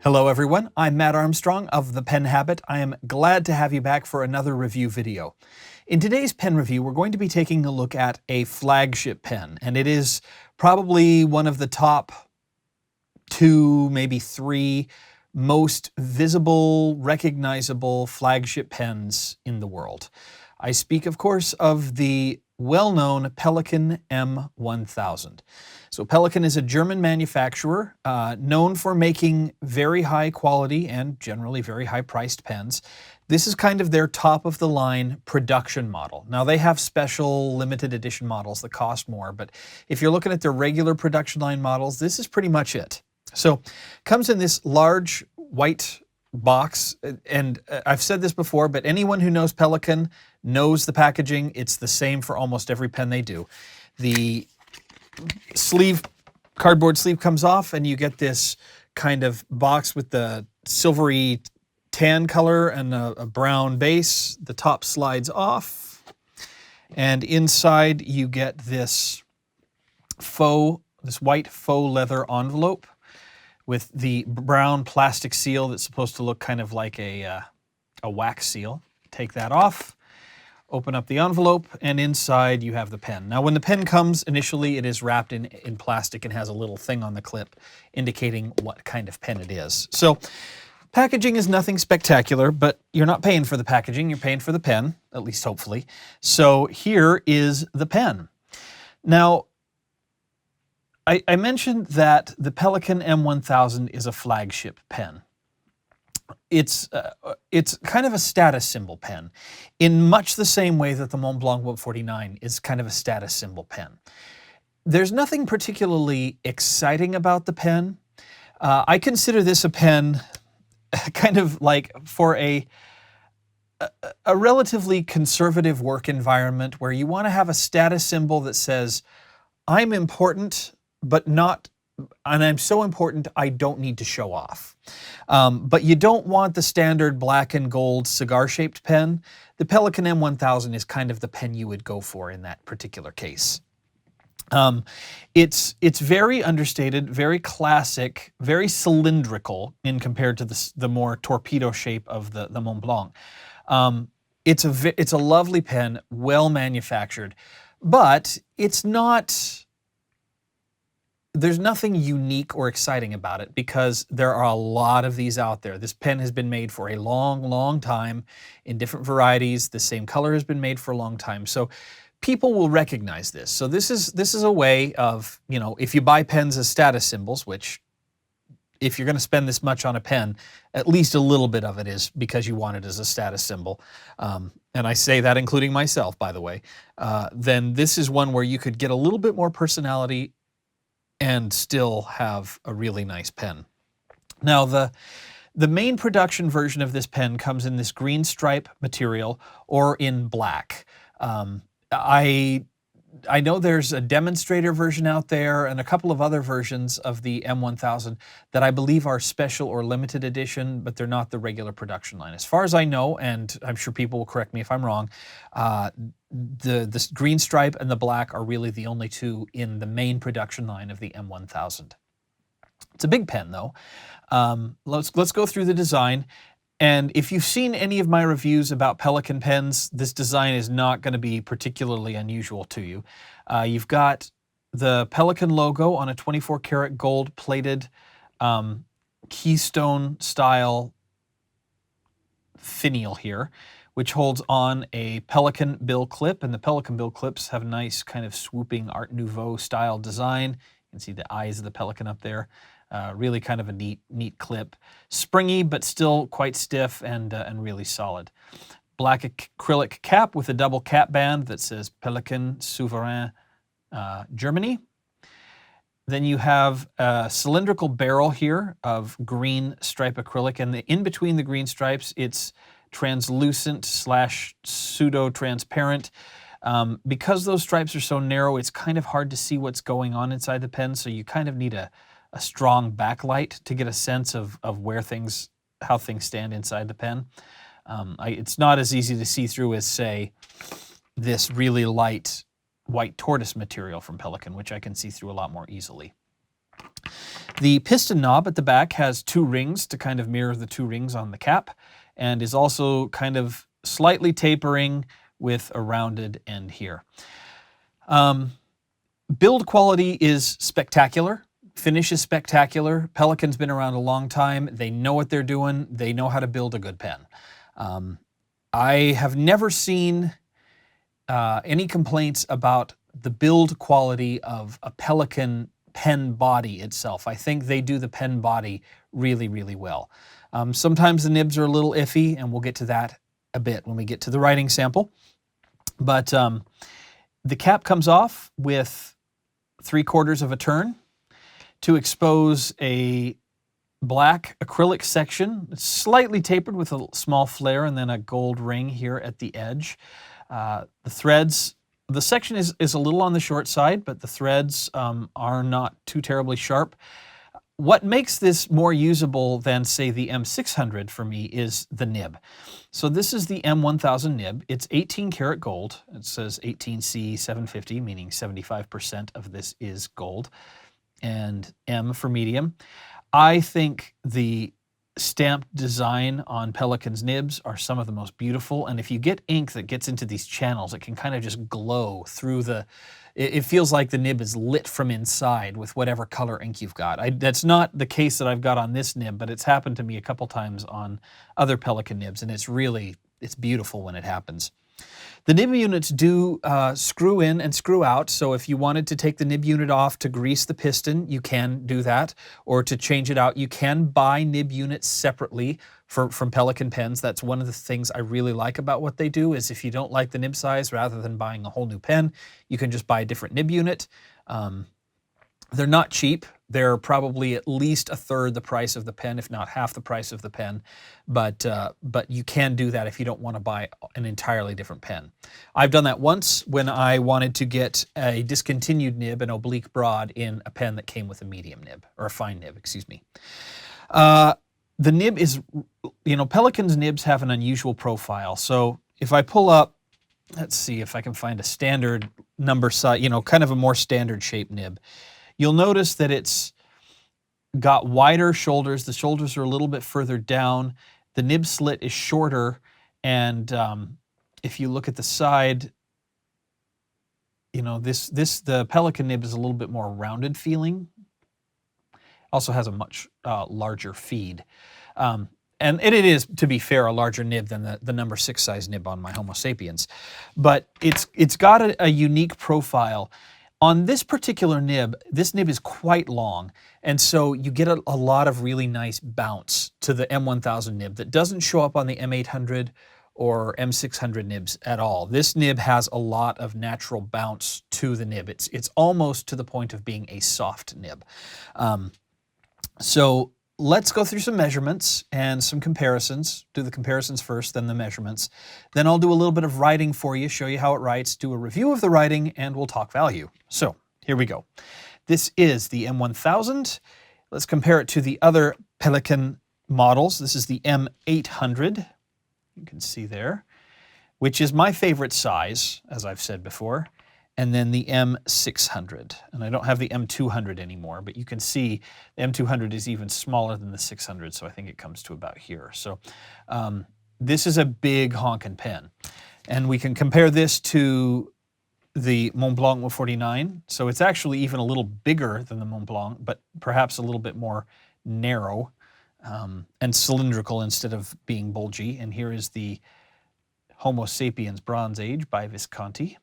Hello everyone, I'm Matt Armstrong of The Pen Habit. I am glad to have you back for another review video. In today's pen review, we're going to be taking a look at a flagship pen, and it is probably one of the top 2, maybe 3 most visible, recognizable flagship pens in the world. I speak, of course, of the well-known Pelikan M1000. So Pelikan is a German manufacturer known for making very high quality and generally very high priced pens. This is kind of their top of the line production model. Now they have special limited edition models that cost more, but if you're looking at their regular production line models, this is pretty much it. So comes in this large white box, and I've said this before, but anyone who knows Pelikan knows the packaging. It's the same for almost every pen they do. The sleeve, cardboard sleeve comes off, and you get this kind of box with the silvery tan color and a brown base. The top slides off, and inside you get this white faux leather envelope with the brown plastic seal that's supposed to look kind of like a wax seal. Take that off, open up the envelope, and inside you have the pen. Now when the pen comes, initially it is wrapped in plastic and has a little thing on the clip indicating what kind of pen it is. So packaging is nothing spectacular, but you're not paying for the packaging, you're paying for the pen, at least hopefully. So here is the pen. Now, I mentioned that the Pelikan M1000 is a flagship pen. It's kind of a status symbol pen in much the same way that the Montblanc 149 is kind of a status symbol pen. There's nothing particularly exciting about the pen. I consider this a pen kind of like for a relatively conservative work environment where you want to have a status symbol that says, I'm important, but not, and I'm so important I don't need to show off. But you don't want the standard black and gold cigar-shaped pen. The Pelikan M1000 is kind of the pen you would go for in that particular case. It's very understated, very classic, very cylindrical in compared to the more torpedo shape of the Montblanc. It's a lovely pen, well manufactured, but it's not. There's nothing unique or exciting about it because there are a lot of these out there. This pen has been made for a long, long time in different varieties. The same color has been made for a long time. So people will recognize this. So this is a way of, you know, if you buy pens as status symbols, which if you're going to spend this much on a pen, at least a little bit of it is because you want it as a status symbol. And I say that including myself, by the way. Then this is one where you could get a little bit more personality and still have a really nice pen. Now the main production version of this pen comes in this green stripe material or in black. I know there's a demonstrator version out there and a couple of other versions of the M1000 that I believe are special or limited edition, but they're not the regular production line. As far as I know, and I'm sure people will correct me if I'm wrong, the green stripe and the black are really the only two in the main production line of the M1000. It's a big pen though. Let's go through the design. And if you've seen any of my reviews about Pelikan pens, this design is not going to be particularly unusual to you. You've got the Pelikan logo on a 24 karat gold plated keystone style finial here, which holds on a Pelikan bill clip, and the Pelikan bill clips have a nice kind of swooping Art Nouveau style design. You can see the eyes of the Pelikan up there. Really kind of a neat clip. Springy, but still quite stiff and really solid. Black acrylic cap with a double cap band that says Pelikan Souverain Germany. Then you have a cylindrical barrel here of green stripe acrylic, and in between the green stripes, it's translucent / pseudo-transparent. Because those stripes are so narrow, it's kind of hard to see what's going on inside the pen, so you kind of need a strong backlight to get a sense of how things stand inside the pen. It's not as easy to see through as, say, this really light white tortoise material from Pelikan, which I can see through a lot more easily. The piston knob at the back has two rings to kind of mirror the two rings on the cap, and is also kind of slightly tapering with a rounded end here. Build quality is spectacular. Finish is spectacular. Pelikan's been around a long time. They know what they're doing. They know how to build a good pen. I have never seen any complaints about the build quality of a Pelikan pen body itself. I think they do the pen body really, really well. Sometimes the nibs are a little iffy, and we'll get to that a bit when we get to the writing sample. But the cap comes off with 3/4 of a turn to expose a black acrylic section. It's slightly tapered with a small flare and then a gold ring here at the edge. The threads, the section is a little on the short side, but the threads are not too terribly sharp. What makes this more usable than, say, the M600 for me is the nib. So this is the M1000 nib. It's 18 karat gold. It says 18C 750, meaning 75% of this is gold, and M for medium. I think the stamped design on Pelikan's nibs are some of the most beautiful, and if you get ink that gets into these channels, it can kind of just glow through the... It feels like the nib is lit from inside with whatever color ink you've got. That's not the case that I've got on this nib, but it's happened to me a couple times on other Pelikan nibs, and it's beautiful when it happens. The nib units do screw in and screw out, so if you wanted to take the nib unit off to grease the piston, you can do that, or to change it out. You can buy nib units separately from Pelikan pens. That's one of the things I really like about what they do, is if you don't like the nib size, rather than buying a whole new pen, you can just buy a different nib unit. They're not cheap. They're probably at least 1/3 the price of the pen, if not half the price of the pen. But you can do that if you don't want to buy an entirely different pen. I've done that once when I wanted to get a discontinued nib, an oblique broad, in a pen that came with a medium nib, or a fine nib, excuse me. The nib is, Pelikan's nibs have an unusual profile. So if I pull up, let's see if I can find a standard number size, kind of a more standard shaped nib. You'll notice that it's got wider shoulders. The shoulders are a little bit further down. The nib slit is shorter, and if you look at the side, the Pelikan nib is a little bit more rounded feeling. Also has a much larger feed. And it is, to be fair, a larger nib than the number 6 size nib on my Homo sapiens. But it's got a unique profile. On this particular nib, this nib is quite long, and so you get a lot of really nice bounce to the M1000 nib that doesn't show up on the M800 or M600 nibs at all. This nib has a lot of natural bounce to the nib. It's almost to the point of being a soft nib. So let's go through some measurements and some comparisons. Do the comparisons first, then the measurements. Then I'll do a little bit of writing for you, show you how it writes, do a review of the writing, and we'll talk value. So here we go. This is the M1000. Let's compare it to the other Pelikan models. This is the M800. You can see there, which is my favorite size, as I've said before. And then the M600. And I don't have the M200 anymore, but you can see the M200 is even smaller than the 600, so I think it comes to about here. So this is a big honkin' pen. And we can compare this to the Montblanc 149. So it's actually even a little bigger than the Montblanc, but perhaps a little bit more narrow and cylindrical instead of being bulgy. And here is the Homo sapiens Bronze Age by Visconti.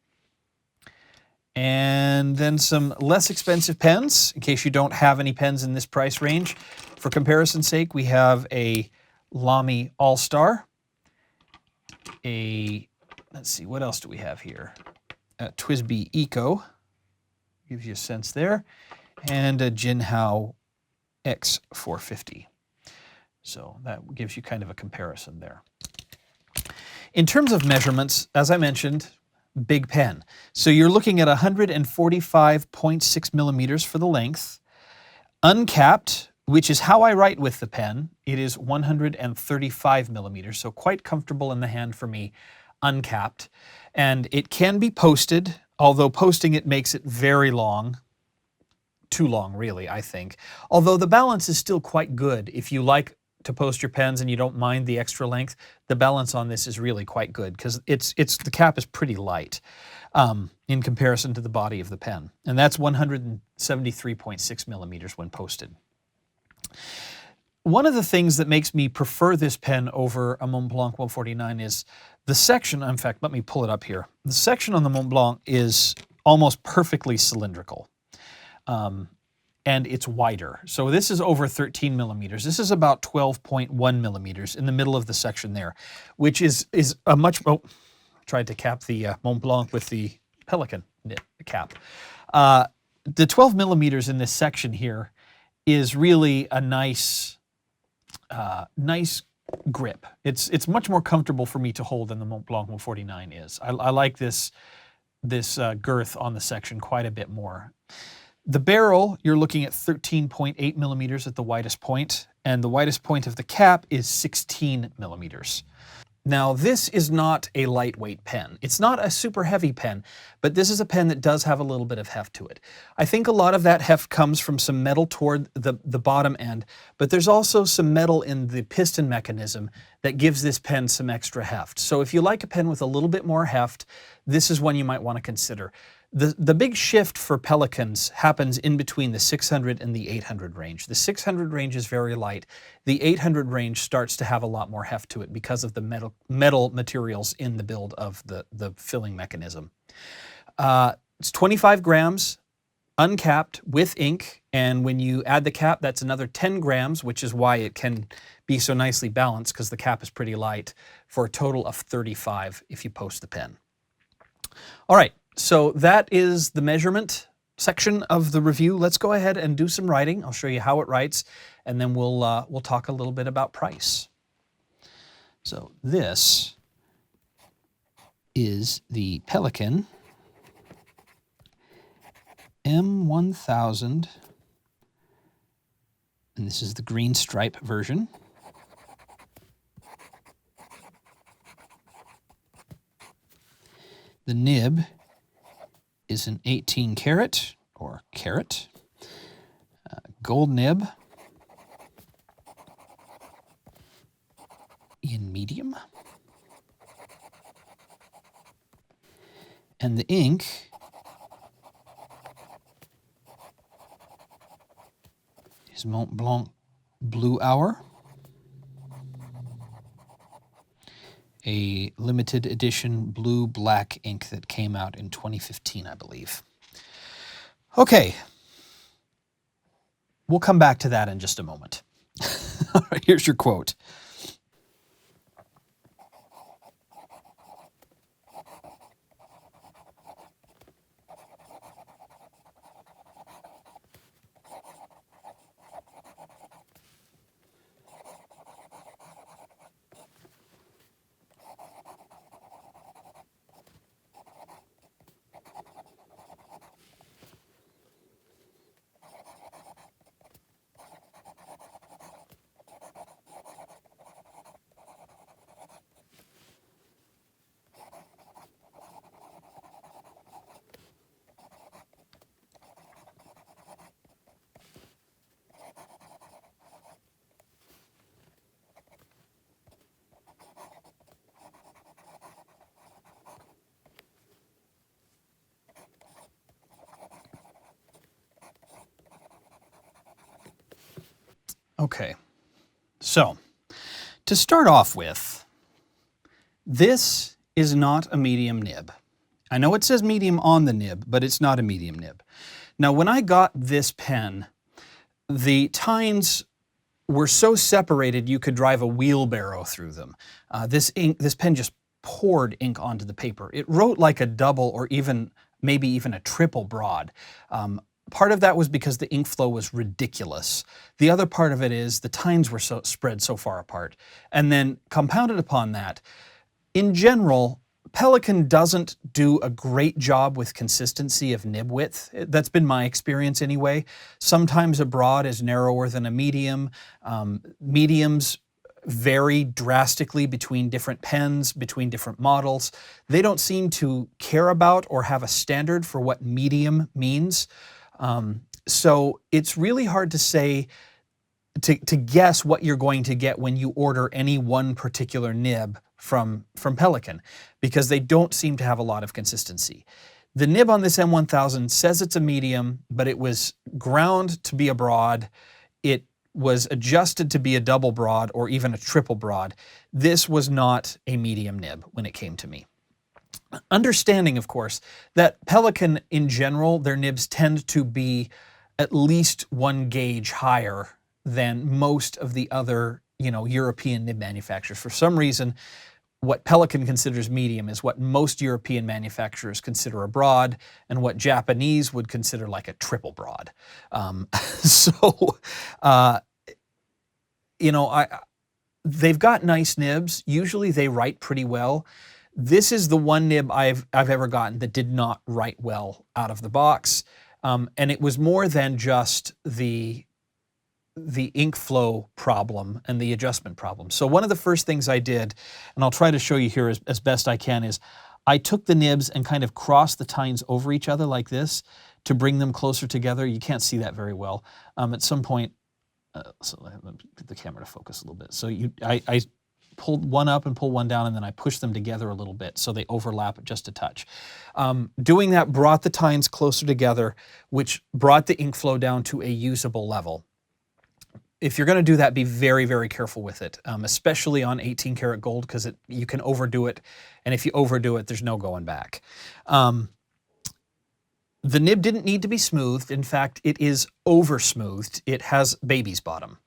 And then some less expensive pens, in case you don't have any pens in this price range. For comparison's sake, we have a Lamy All-Star, let's see, what else do we have here? A TWSBI Eco, gives you a sense there, and a Jinhao X450. So that gives you kind of a comparison there. In terms of measurements, as I mentioned, big pen. So you're looking at 145.6 millimeters for the length. Uncapped, which is how I write with the pen, it is 135 millimeters, so quite comfortable in the hand for me, uncapped. And it can be posted, although posting it makes it very long. too long, really, I think. Although the balance is still quite good. If you like to post your pens and you don't mind the extra length, the balance on this is really quite good because the cap is pretty light in comparison to the body of the pen. And that's 173.6 millimeters when posted. One of the things that makes me prefer this pen over a Mont Blanc 149 is the section. In fact, let me pull it up here. The section on the Mont Blanc is almost perfectly cylindrical. And it's wider. So this is over 13 millimeters. This is about 12.1 millimeters in the middle of the section there, which is a much, oh, tried to cap the Mont Blanc with the Pelikan cap. The 12 millimeters in this section here is really a nice grip. It's much more comfortable for me to hold than the Mont Blanc 149 is. I like this girth on the section quite a bit more. The barrel, you're looking at 13.8 millimeters at the widest point, and the widest point of the cap is 16 millimeters. Now, this is not a lightweight pen. It's not a super heavy pen, but this is a pen that does have a little bit of heft to it. I think a lot of that heft comes from some metal toward the bottom end, but there's also some metal in the piston mechanism that gives this pen some extra heft. So if you like a pen with a little bit more heft, this is one you might want to consider. The big shift for Pelikans happens in between the 600 and the 800 range. The 600 range is very light. The 800 range starts to have a lot more heft to it because of the metal materials in the build of the filling mechanism. It's 25 grams, uncapped, with ink, and when you add the cap, that's another 10 grams, which is why it can be so nicely balanced, because the cap is pretty light, for a total of 35 if you post the pen. All right. So that is the measurement section of the review. Let's go ahead and do some writing. I'll show you how it writes, and then we'll talk a little bit about price. So this is the Pelikan M1000, and this is the green stripe version. The nib is an 18 karat or carat gold nib in medium, and the ink is Mont Blanc Blue Hour, a limited edition blue-black ink that came out in 2015, I believe. Okay, we'll come back to that in just a moment. All right, here's your quote. Okay, so to start off with, this is not a medium nib. I know it says medium on the nib, but it's not a medium nib. Now, when I got this pen, the tines were so separated you could drive a wheelbarrow through them. This pen just poured ink onto the paper. It wrote like a double or maybe even a triple broad. Part of that was because the ink flow was ridiculous. The other part of it is the tines were spread so far apart. And then compounded upon that, in general, Pelikan doesn't do a great job with consistency of nib width. That's been my experience anyway. Sometimes a broad is narrower than a medium. Mediums vary drastically between different pens, between different models. They don't seem to care about or have a standard for what medium means. So it's really hard to say, to guess what you're going to get when you order any one particular nib from Pelikan, because they don't seem to have a lot of consistency. The nib on this M1000 says it's a medium, but it was ground to be a broad. It was adjusted to be a double broad or even a triple broad. This was not a medium nib when it came to me. Understanding, of course, that Pelikan in general, their nibs tend to be at least 1 gauge higher than most of the other, European nib manufacturers. For some reason, what Pelikan considers medium is what most European manufacturers consider a broad, and what Japanese would consider like a triple broad. They've got nice nibs. Usually they write pretty well. This is the one nib I've ever gotten that did not write well out of the box. And it was more than just the ink flow problem and the adjustment problem. So one of the first things I did, and I'll try to show you here as best I can, is I took the nibs and kind of crossed the tines over each other like this to bring them closer together. You can't see that very well. At some point, so let me get the camera to focus a little bit. So I pulled one up and pulled one down, and then I pushed them together a little bit so they overlap just a touch. Doing that brought the tines closer together, which brought the ink flow down to a usable level. If you're going to do that, be very, very careful with it, especially on 18 karat gold, because you can overdo it, and if you overdo it, there's no going back. The nib didn't need to be smoothed. In fact, it is over-smoothed. It has baby's bottom.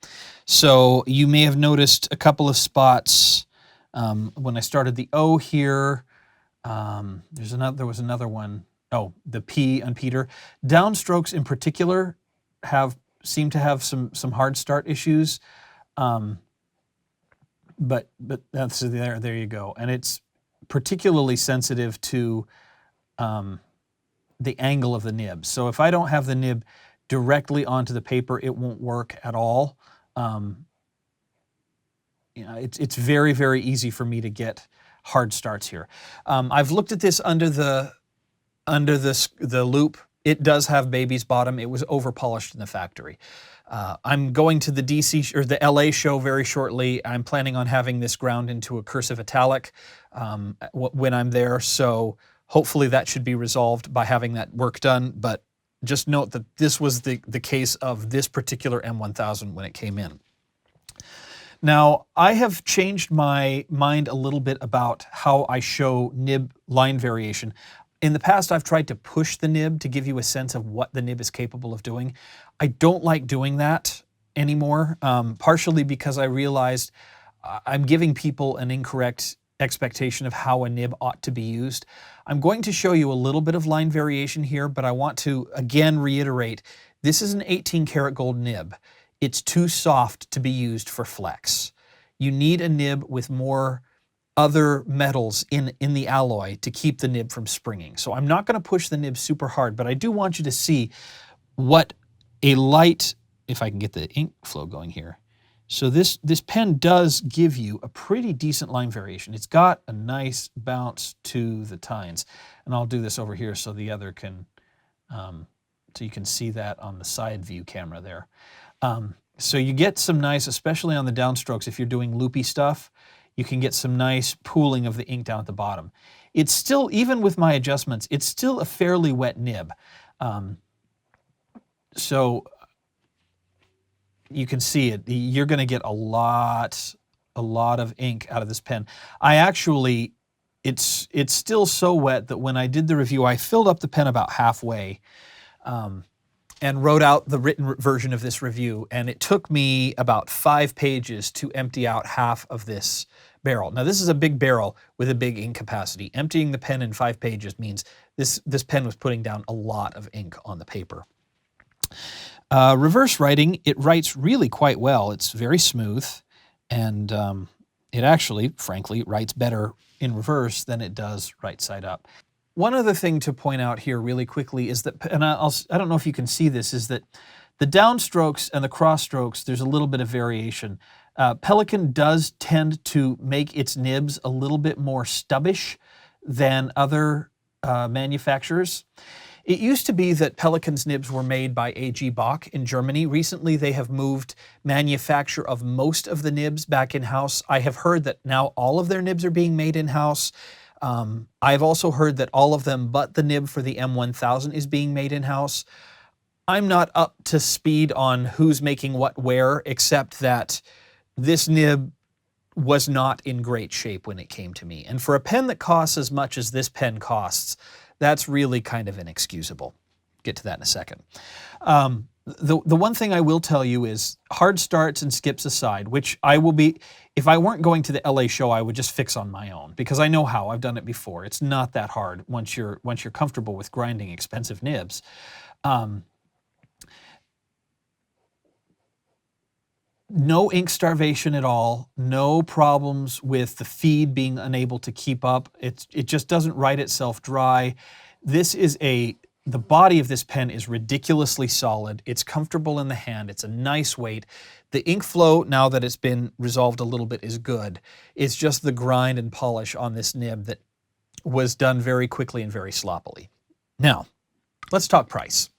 So you may have noticed a couple of spots when I started the O here. There was another one. Oh, the P on Peter. Downstrokes in particular seem to have some hard start issues, but that's there you go. And it's particularly sensitive to the angle of the nib. So if I don't have the nib directly onto the paper, it won't work at all. It's very, very easy for me to get hard starts here. I've looked at this under the loop. It does have baby's bottom. It was over polished in the factory. I'm going to the DC or the LA show very shortly. I'm planning on having this ground into a cursive italic when I'm there. So hopefully that should be resolved by having that work done. But just note that this was the case of this particular M1000 when it came in. Now, I have changed my mind a little bit about how I show nib line variation. In the past, I've tried to push the nib to give you a sense of what the nib is capable of doing. I don't like doing that anymore, partially because I realized I'm giving people an incorrect expectation of how a nib ought to be used. I'm going to show you a little bit of line variation here, but I want to again reiterate, this is an 18 karat gold nib. It's too soft to be used for flex. You need a nib with more other metals in the alloy to keep the nib from springing. So I'm not going to push the nib super hard, but I do want you to see what a light, if I can get the ink flow going here. So this pen does give you a pretty decent line variation. It's got a nice bounce to the tines. And I'll do this over here so the other can, so you can see that on the side view camera there. So you get some nice, especially on the downstrokes, if you're doing loopy stuff, you can get some nice pooling of the ink down at the bottom. It's still, even with my adjustments, it's still a fairly wet nib. So you can see it. You're going to get a lot of ink out of this pen. It's still so wet that when I did the review, I filled up the pen about halfway and wrote out the written version of this review. And it took me about 5 pages to empty out half of this barrel. Now, this is a big barrel with a big ink capacity. Emptying the pen in 5 pages means this pen was putting down a lot of ink on the paper. Reverse writing, it writes really quite well. It's very smooth, and it actually, frankly, writes better in reverse than it does right side up. One other thing to point out here really quickly is that, and I don't know if you can see this, is that the downstrokes and the cross strokes, there's a little bit of variation. Pelikan does tend to make its nibs a little bit more stubbish than other manufacturers. It used to be that Pelikan's nibs were made by A.G. Bach in Germany. Recently, they have moved manufacture of most of the nibs back in-house. I have heard that now all of their nibs are being made in-house. I've also heard that all of them but the nib for the M1000 is being made in-house. I'm not up to speed on who's making what where, except that this nib was not in great shape when it came to me. And for a pen that costs as much as this pen costs, that's really kind of inexcusable. Get to that in a second. The one thing I will tell you is hard starts and skips aside, which I will be, if I weren't going to the LA show, I would just fix on my own because I know how. I've done it before. It's not that hard once you're comfortable with grinding expensive nibs. No ink starvation at all, no problems with the feed being unable to keep up. It just doesn't write itself dry. The body of this pen is ridiculously solid. It's comfortable in the hand. It's a nice weight. The ink flow, now that it's been resolved a little bit, is good. It's just the grind and polish on this nib that was done very quickly and very sloppily. Now, let's talk price.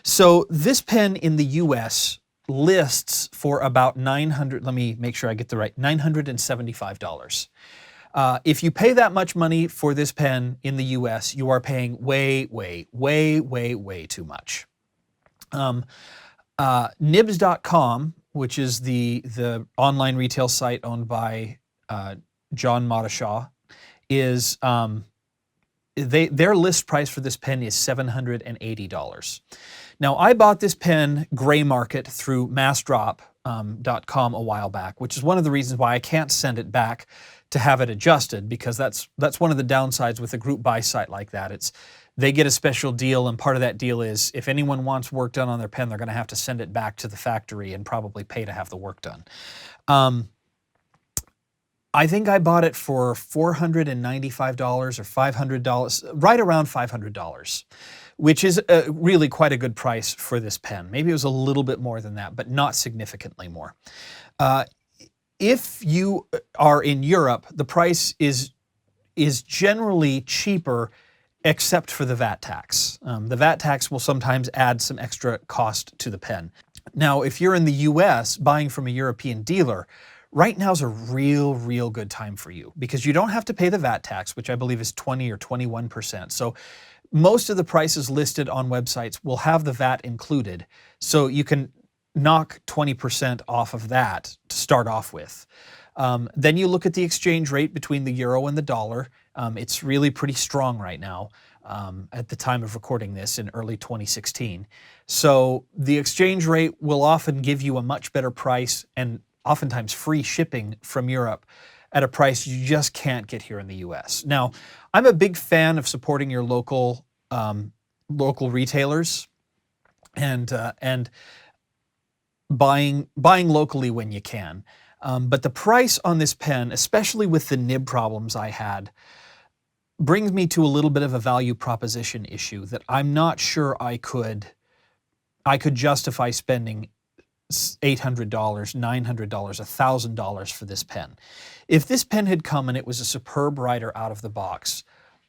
So this pen in the US lists for about $900, let me make sure I get the right, $975. If you pay that much money for this pen in the US, you are paying way, way, way, way, way too much. Nibs.com, which is the online retail site owned by John Modishaw, is their list price for this pen is $780. Now, I bought this pen gray market through massdrop.com a while back, which is one of the reasons why I can't send it back to have it adjusted, because that's one of the downsides with a group buy site like that. They get a special deal, and part of that deal is if anyone wants work done on their pen, they're going to have to send it back to the factory and probably pay to have the work done. I think I bought it for $495 or $500, right around $500, which is really quite a good price for this pen. Maybe it was a little bit more than that, but not significantly more. If you are in Europe, the price is generally cheaper except for the VAT tax. The VAT tax will sometimes add some extra cost to the pen. Now, if you're in the US buying from a European dealer, right now is a real good time for you because you don't have to pay the VAT tax, which I believe is 20 or 21%. So most of the prices listed on websites will have the VAT included. So you can knock 20% off of that to start off with. Then you look at the exchange rate between the euro and the dollar. It's really pretty strong right now at the time of recording this in early 2016. So the exchange rate will often give you a much better price and oftentimes free shipping from Europe at a price you just can't get here in the US. Now, I'm a big fan of supporting your local retailers and buying locally when you can. But the price on this pen, especially with the nib problems I had, brings me to a little bit of a value proposition issue that I'm not sure I could justify spending $800, $900, $1,000 for this pen. If this pen had come and it was a superb writer out of the box,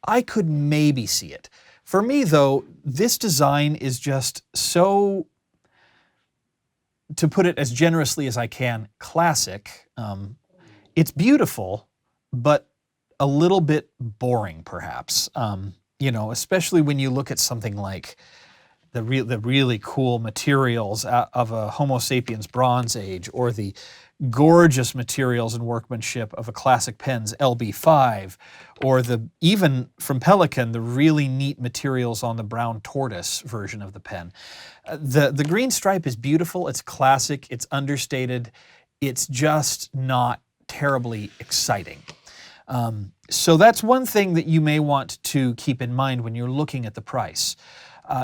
I could maybe see it. For me, though, this design is just so, to put it as generously as I can, classic. It's beautiful, but a little bit boring, perhaps. You know, especially when you look at something like the really cool materials of a Homo sapiens Bronze Age, or the gorgeous materials and workmanship of a classic pen's LB5, or even from Pelikan, the really neat materials on the brown tortoise version of the pen. The green stripe is beautiful, it's classic, it's understated, it's just not terribly exciting. So that's one thing that you may want to keep in mind when you're looking at the price.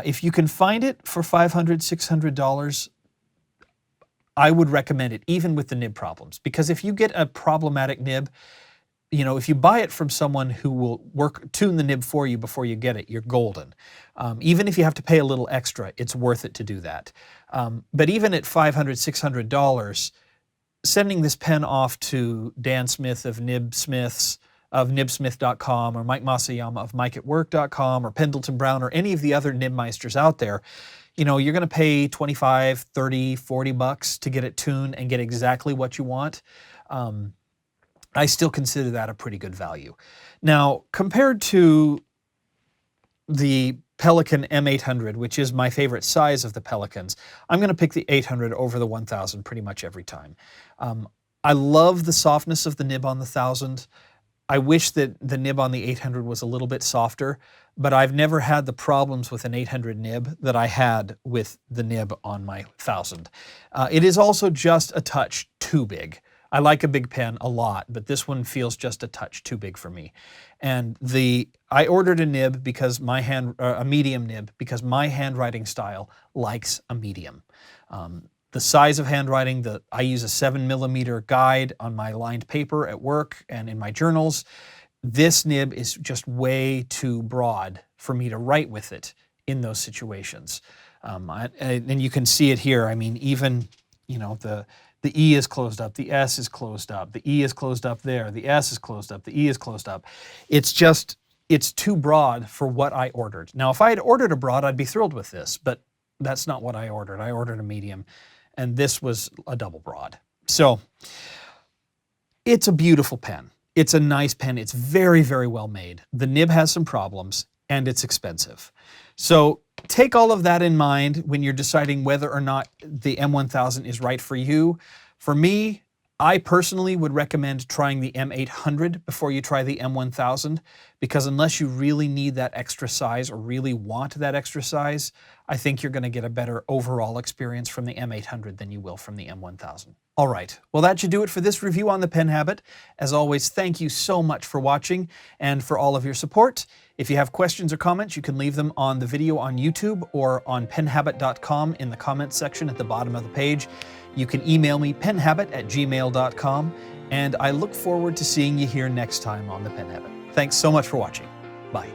If you can find it for $500, $600, I would recommend it, even with the nib problems. Because if you get a problematic nib, you know, if you buy it from someone who will tune the nib for you before you get it, you're golden. Even if you have to pay a little extra, it's worth it to do that. But even at $500, $600, sending this pen off to Dan Smith of Nib Smiths, of nibsmith.com or Mike Masayama of mikeatwork.com or Pendleton Brown or any of the other nibmeisters out there, you know, you're going to pay 25, 30, 40 bucks to get it tuned and get exactly what you want. I still consider that a pretty good value. Now, compared to the Pelikan M800, which is my favorite size of the Pelikans, I'm going to pick the 800 over the 1000 pretty much every time. I love the softness of the nib on the 1000. I wish that the nib on the 800 was a little bit softer, but I've never had the problems with an 800 nib that I had with the nib on my 1000. It is also just a touch too big. I like a big pen a lot, but this one feels just a touch too big for me. And I ordered a nib because a medium nib because my handwriting style likes a medium. The size of handwriting, I use a 7mm guide on my lined paper at work and in my journals. This nib is just way too broad for me to write with it in those situations. And you can see it here. I mean, even, you know, the E is closed up, the S is closed up, the E is closed up there, the S is closed up, the E is closed up. It's too broad for what I ordered. Now, if I had ordered a broad, I'd be thrilled with this, but that's not what I ordered. I ordered a medium, and this was a double broad. So it's a beautiful pen. It's a nice pen. It's very, very well made. The nib has some problems, and it's expensive. So take all of that in mind when you're deciding whether or not the M1000 is right for you. For me, I personally would recommend trying the M800 before you try the M1000, because unless you really need that extra size or really want that extra size, I think you're going to get a better overall experience from the M800 than you will from the M1000. All right, well, that should do it for this review on the Pen Habit. As always, thank you so much for watching and for all of your support. If you have questions or comments, you can leave them on the video on YouTube or on penhabit.com in the comments section at the bottom of the page. You can email me, penhabit@gmail.com, and I look forward to seeing you here next time on the Pen Habit. Thanks so much for watching. Bye.